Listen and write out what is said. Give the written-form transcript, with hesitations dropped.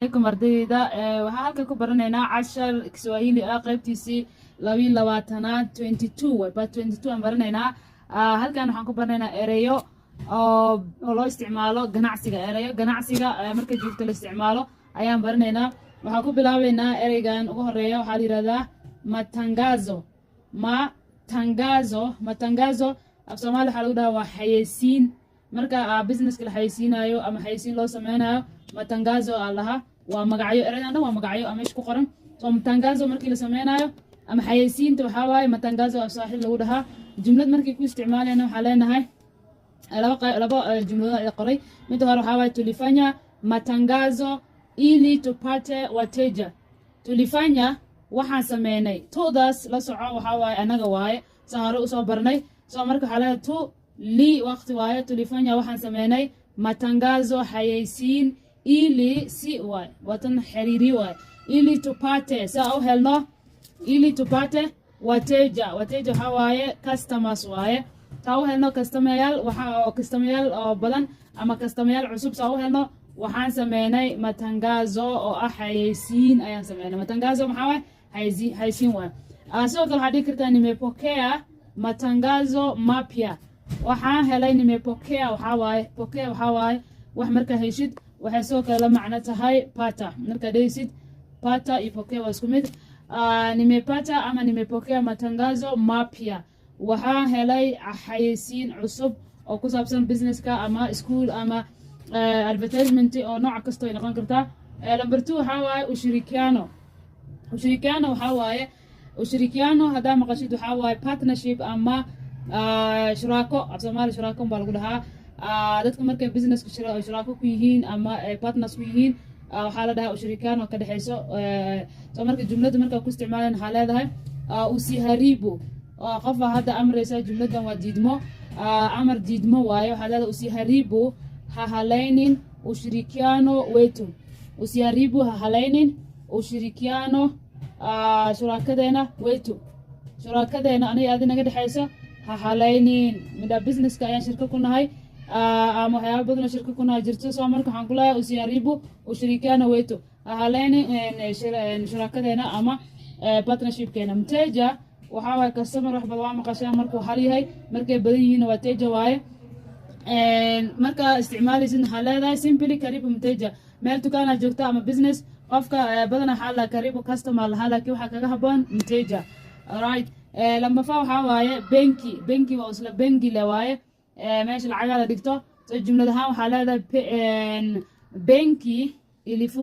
عليكم ardayda waxaa halka ku baranaynaa cashar Kiswahili ah qaybtiisii 22 way 22 aan baranaynaa halkan waxaan ku baranaynaa ereyo oo loo isticmaalo ganacsiga marka joogto la isticmaalo ayaan baranaynaa waxaan ku bilaabaynaa ereygan ugu horeeya waxaa la yiraahdaa matangazo af Soomaali waxa lagu dhahaa waa xayeysiin marka businesska la xayeysiinayo ama xayeysiin loo sameynayo matangazo allaha waa magacyo erayna waa magacyo ama isku qoran soo matangazo markii la sameynayo ama xayeysiinta waxa waaye matangazo af saaxiib lagu dhahaa jumlad markii ku isticmaalayna waxa leenahay laba jumlado ay qoray mid hore waxa waaye tulifanya matangazo ili tupate wateja tulifanya waxaan sameynay todas la soco waxa waaye anaga waaye saharo u soo barnay soo marka waxa la tu li waqti waaye tulifanya waxaan sameynay matangazo xayeysiin ili si waaye watan xiriiri waaye ili tupate saa u helno ili tupate wateja waxa waaye customers waaye saa u helno customer oo badan ama customer cusub saa u helno waxaan sameynay matangazo oo ah xayeysiin ayaan sameynay matangazo maxaa waaye xayeysiin waaye sidoo kale waxaa dhihi kartaa nimepokea matangazo mapya waxaan helay nimepokea waxaa waaye wax marka heshid waxay soo kale la macno tahay pata marka dhaysid pata iyo pokea waa isku mid nimepata ama nimepokea matangazo mapya waxaan helay xayeysiin cusub oo ku saabsan businesska ama school ama advertisement oo nooc kasta ay noqon kartaa number 2 waxa waaye ushirikiano waxa waaye ushirikiano hadaa maqashid waxa waaye partnership ama shuraako af Soomaali shuraako baa lagu dhahaa dadka markay business shuraako ku yihiin ama partners ku yihiin waxa la dhahaa ushirikiano ka dhaxayso soo marka jumlada marka ku isticmaalaan waxa leedahay usiharibu qofa hadda amraysa jumladan waa diidmo amar diidmo waaye waxa leedahay usiharibu ha halaynin ushirikiano wetu usiharibu ha halaynin ushirikiano shuraakadeena wetu shuraakadeena aniga aad naga dhaxayso ha halaynin mida businesska ayaan shirka ku nahay ama waxyaabo badan oo shirka ku nahay jirto soo marka waxaan ku leeyahay usiharibu ushirikiano wetu ha halaynin shuraakadeena ama partnershipkeena mteja waxa waaye customer wax badan waa maqashaa markuu hal yahay markay badan yihiin waa teja waaye marka isticmaalaysid waxaa leedahay simply karibu mteja meel dukaana joogta ama business qofka badana waxaa la karibu customer lahaa laakiin waxaa kaga haboon mteja alright lama fa waxa waaye benki waa isla benki le waaye meesha lacagaha la dhigto soo jumlad ahaan waxaa leedahay benki ilifu